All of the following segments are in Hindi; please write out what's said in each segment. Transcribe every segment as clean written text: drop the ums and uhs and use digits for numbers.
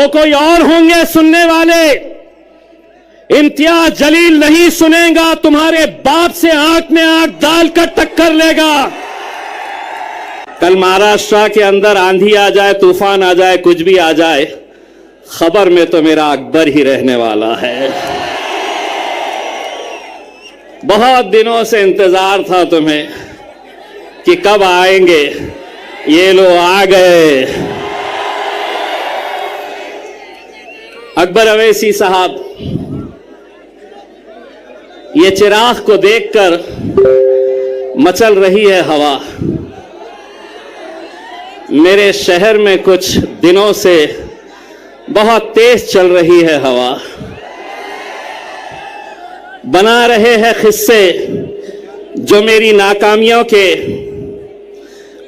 तो कोई और होंगे सुनने वाले। इम्तियाज जलील नहीं सुनेगा, तुम्हारे बाप से आंख में आंख डालकर टक्कर लेगा। कल महाराष्ट्र के अंदर आंधी आ जाए, तूफान आ जाए, कुछ भी आ जाए, खबर में तो मेरा अकबर ही रहने वाला है। बहुत दिनों से इंतजार था तुम्हें कि कब आएंगे, ये लो आ गए। अकबर अवैसी साहब, ये चिराग को देखकर मचल रही है हवा। मेरे शहर में कुछ दिनों से बहुत तेज चल रही है हवा। बना रहे हैं किस्से जो मेरी नाकामियों के,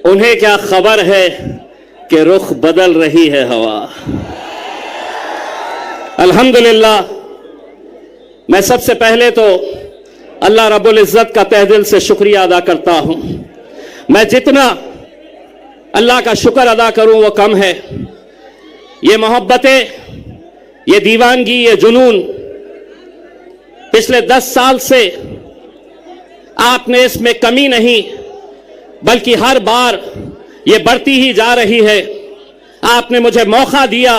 उन्हें क्या खबर है कि रुख बदल रही है हवा। अल्हम्दुलिल्लाह, मैं सबसे पहले तो अल्लाह रब्बुल इज़्ज़त का तहे दिल से शुक्रिया अदा करता हूं। मैं जितना अल्लाह का शुक्र अदा करूं वो कम है। ये मोहब्बतें, ये दीवानगी, ये जुनून पिछले 10 साल से आपने इसमें कमी नहीं, बल्कि हर बार ये बढ़ती ही जा रही है। आपने मुझे मौका दिया।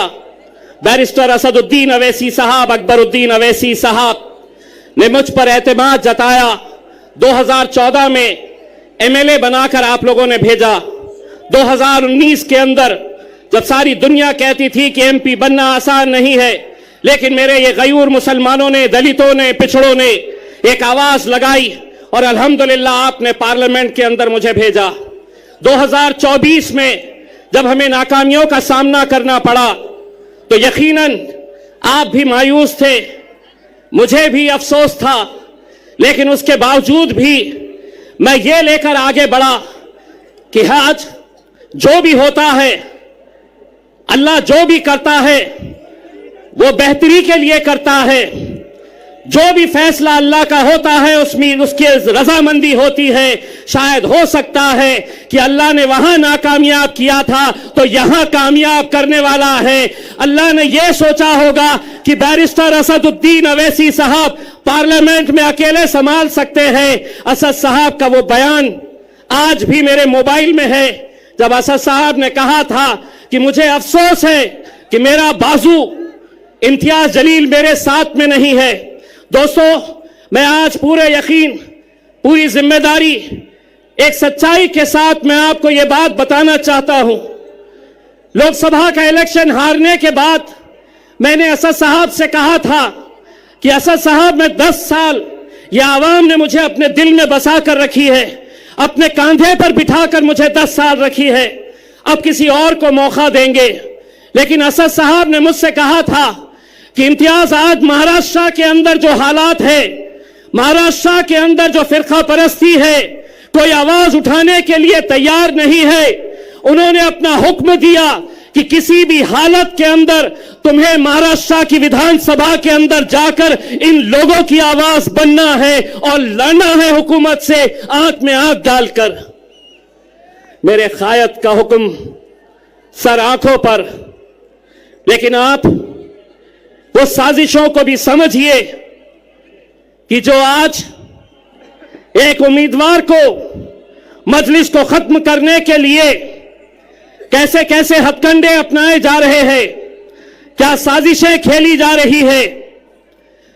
बैरिस्टर असदुद्दीन अवैसी साहब, अकबरुद्दीन अवैसी साहब ने मुझ पर एतमाद जताया। 2014 में एमएलए बनाकर आप लोगों ने भेजा। 2019 के अंदर जब सारी दुनिया कहती थी कि एमपी बनना आसान नहीं है, लेकिन मेरे ये गयूर मुसलमानों ने, दलितों ने, पिछड़ों ने एक आवाज लगाई और अल्हम्दुलिल्लाह आपने पार्लियामेंट के अंदर मुझे भेजा। 2024 में जब हमें नाकामियों का सामना करना पड़ा तो यकीनन आप भी मायूस थे, मुझे भी अफसोस था, लेकिन उसके बावजूद भी मैं ये लेकर आगे बढ़ा कि आज जो भी होता है, अल्लाह जो भी करता है वो बेहतरी के लिए करता है। जो भी फैसला अल्लाह का होता है उसमें उसकी रजामंदी होती है। शायद हो सकता है कि अल्लाह ने वहां नाकामयाब किया था तो यहां कामयाब करने वाला है। अल्लाह ने यह सोचा होगा कि बैरिस्टर असदुद्दीन अवैसी साहब पार्लियामेंट में अकेले संभाल सकते हैं। असद साहब का वो बयान आज भी मेरे मोबाइल में है, जब असद साहब ने कहा था कि मुझे अफसोस है कि मेरा बाजू इम्तियाज जलील मेरे साथ में नहीं है। दोस्तों, मैं आज पूरे यकीन, पूरी जिम्मेदारी, एक सच्चाई के साथ मैं आपको यह बात बताना चाहता हूं। लोकसभा का इलेक्शन हारने के बाद मैंने असद साहब से कहा था कि असद साहब, मैं 10 साल यह आवाम ने मुझे अपने दिल में बसा कर रखी है, अपने कांधे पर बिठाकर मुझे 10 साल रखी है, अब किसी और को मौका देंगे। लेकिन असद साहब ने मुझसे कहा था कि इम्तियाज, आज महाराष्ट्र के अंदर जो हालात है, महाराष्ट्र के अंदर जो फिरका परस्ती है, कोई आवाज उठाने के लिए तैयार नहीं है। उन्होंने अपना हुक्म दिया कि किसी भी हालत के अंदर तुम्हें महाराष्ट्र की विधानसभा के अंदर जाकर इन लोगों की आवाज बनना है और लड़ना है हुकूमत से आंख में आंख डालकर। मेरे कायद का हुक्म सर आंखों पर, लेकिन आप वो साजिशों को भी समझिए कि जो आज एक उम्मीदवार को मजलिस को खत्म करने के लिए कैसे कैसे हथकंडे अपनाए जा रहे हैं, क्या साजिशें खेली जा रही है।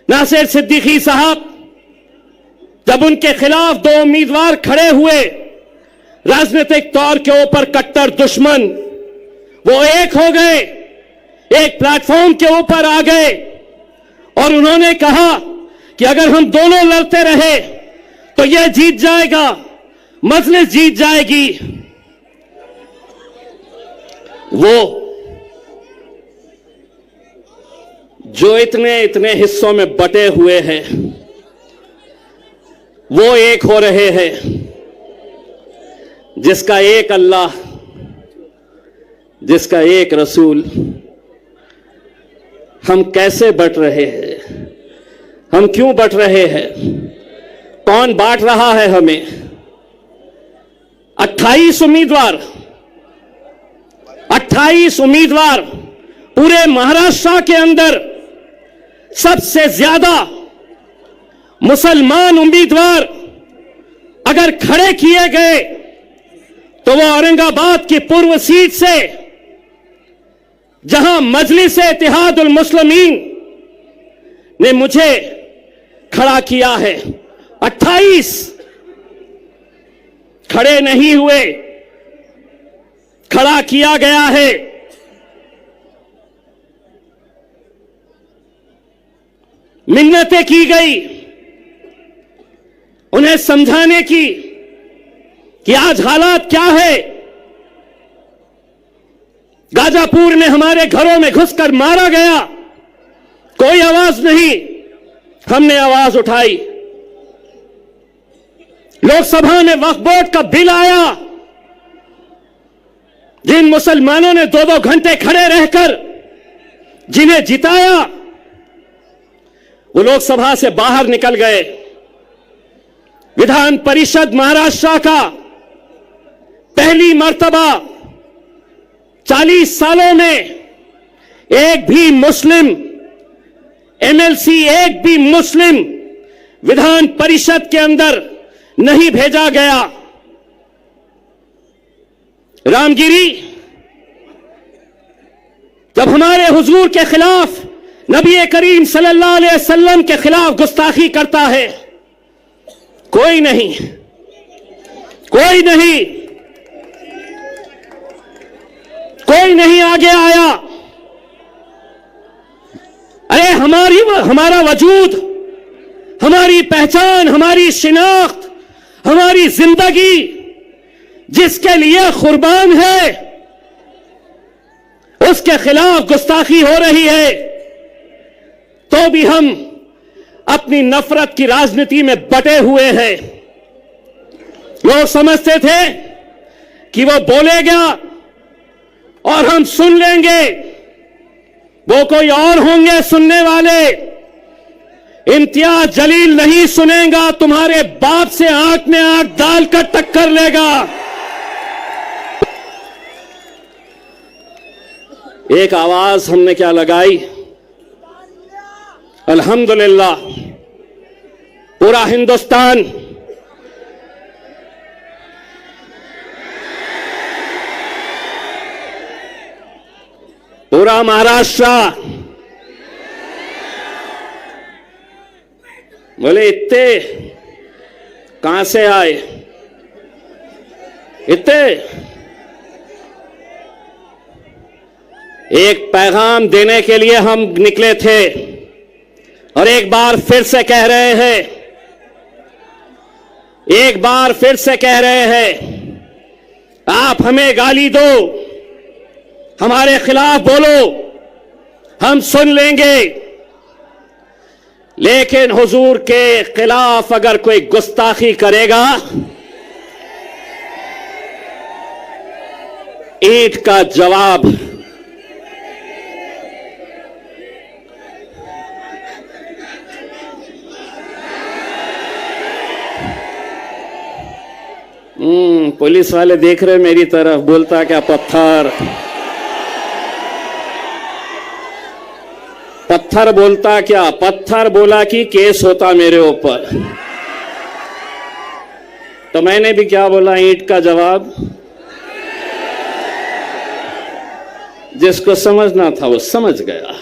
नासिर सिद्दीकी साहब, जब उनके खिलाफ 2 उम्मीदवार खड़े हुए, राजनीतिक तौर के ऊपर कट्टर दुश्मन, वो एक हो गए, एक प्लेटफॉर्म के ऊपर आ गए और उन्होंने कहा कि अगर हम दोनों लड़ते रहे तो यह जीत जाएगा, मजलिस जीत जाएगी। वो जो इतने इतने हिस्सों में बटे हुए हैं, वो एक हो रहे हैं, जिसका एक अल्लाह, जिसका एक रसूल। हम कैसे बट रहे हैं, हम क्यों बट रहे हैं, कौन बांट रहा है हमें? 28 उम्मीदवार पूरे महाराष्ट्र के अंदर सबसे ज्यादा मुसलमान उम्मीदवार अगर खड़े किए गए तो वो औरंगाबाद की पूर्व सीट से, जहां मजलिस इत्तेहादुल मुस्लिमीन ने मुझे खड़ा किया है, 28 खड़े नहीं हुए, खड़ा किया गया है। मिन्नतें की गई उन्हें समझाने की कि आज हालात क्या है। गाजापुर में हमारे घरों में घुसकर मारा गया, कोई आवाज नहीं, हमने आवाज उठाई। लोकसभा में वक्फ बोर्ड का बिल आया, जिन मुसलमानों ने 2-2 घंटे खड़े रहकर जिन्हें जिताया, वो लोकसभा से बाहर निकल गए। विधान परिषद महाराष्ट्र का पहली मर्तबा 40 सालों में एक भी मुस्लिम एमएलसी, एक भी मुस्लिम विधान परिषद के अंदर नहीं भेजा गया। रामगिरी जब हमारे हुजूर के खिलाफ, नबी करीम सल्लल्लाहु अलैहि वसल्लम के खिलाफ गुस्ताखी करता है, कोई नहीं, कोई नहीं, कोई नहीं आगे आया। अरे हमारा वजूद, हमारी पहचान, हमारी शिनाख्त, हमारी जिंदगी जिसके लिए कुर्बान है, उसके खिलाफ गुस्ताखी हो रही है, तो भी हम अपनी नफरत की राजनीति में बटे हुए हैं। लोग समझते थे कि वो बोलेगा और हम सुन लेंगे, वो कोई और होंगे सुनने वाले। इम्तियाज जलील नहीं सुनेगा, तुम्हारे बाप से आंख में आंख डालकर टक्कर लेगा। एक आवाज हमने क्या लगाई, अल्हम्दुलिल्लाह पूरा हिंदुस्तान पूरा महाराष्ट्र बोले इतने कहां से आए, इतने। एक पैगाम देने के लिए हम निकले थे और एक बार फिर से कह रहे हैं, एक बार फिर से कह रहे हैं, आप हमें गाली दो, हमारे खिलाफ बोलो, हम सुन लेंगे, लेकिन हुजूर के खिलाफ अगर कोई गुस्ताखी करेगा, ईंट का जवाब। पुलिस वाले देख रहे मेरी तरफ, बोलता क्या पत्थर, पत्थर बोलता क्या, पत्थर बोला कि केस होता मेरे ऊपर। तो मैंने भी क्या बोला, ईंट का जवाब। जिसको समझना था वो समझ गया।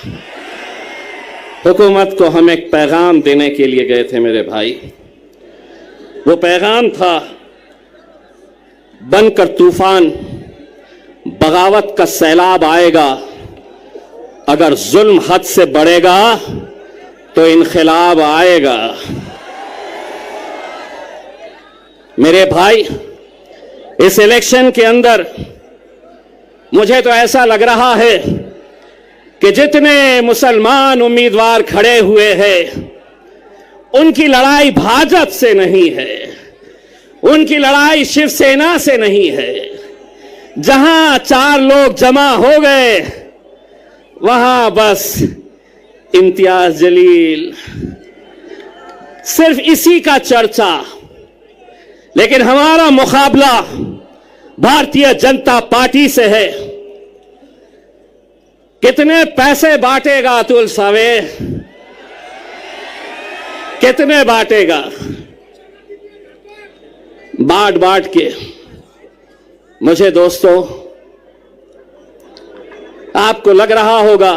हुकूमत को हम एक पैगाम देने के लिए गए थे मेरे भाई। वो पैगाम था, बनकर तूफान, बगावत का सैलाब आएगा, अगर जुल्म हद से बढ़ेगा तो इनकलाब आएगा। मेरे भाई, इस इलेक्शन के अंदर मुझे तो ऐसा लग रहा है कि जितने मुसलमान उम्मीदवार खड़े हुए हैं, उनकी लड़ाई भाजपा से नहीं है, उनकी लड़ाई शिवसेना से नहीं है। जहां 4 लोग जमा हो गए, वहां बस इम्तियाज जलील, सिर्फ इसी का चर्चा। लेकिन हमारा मुकाबला भारतीय जनता पार्टी से है। कितने पैसे बांटेगा अतुल सावे, कितने बांटेगा? बांट बांट के मुझे दोस्तों, आपको लग रहा होगा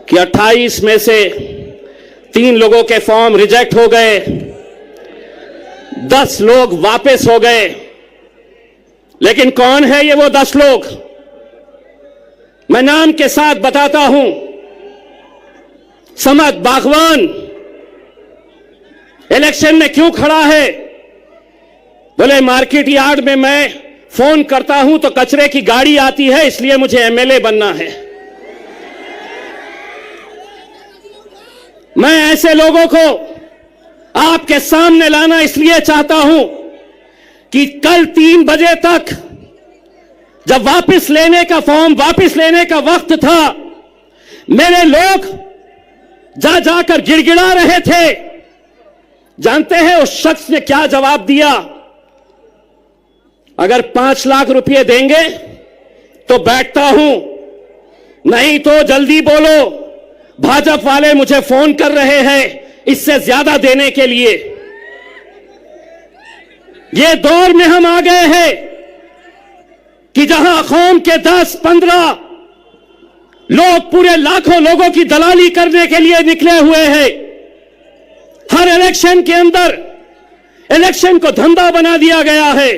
कि 28 में से 3 लोगों के फॉर्म रिजेक्ट हो गए, 10 लोग वापस हो गए। लेकिन कौन है ये वो 10 लोग? मैं नाम के साथ बताता हूं। समद बागवान इलेक्शन में क्यों खड़ा है? बोले मार्केट यार्ड में मैं फोन करता हूं तो कचरे की गाड़ी आती है, इसलिए मुझे एमएलए बनना है। मैं ऐसे लोगों को आपके सामने लाना इसलिए चाहता हूं कि कल 3 बजे तक जब वापस लेने का फॉर्म वापस लेने का वक्त था, मेरे लोग जा जाकर गिड़गिड़ा रहे थे। जानते हैं उस शख्स ने क्या जवाब दिया? अगर 5 लाख रुपए देंगे तो बैठता हूं, नहीं तो जल्दी बोलो, भाजपा वाले मुझे फोन कर रहे हैं इससे ज्यादा देने के लिए। ये दौर में हम आ गए हैं कि जहां कौम के 10-15 लोग पूरे लाखों लोगों की दलाली करने के लिए निकले हुए हैं। हर इलेक्शन के अंदर इलेक्शन को धंधा बना दिया गया है।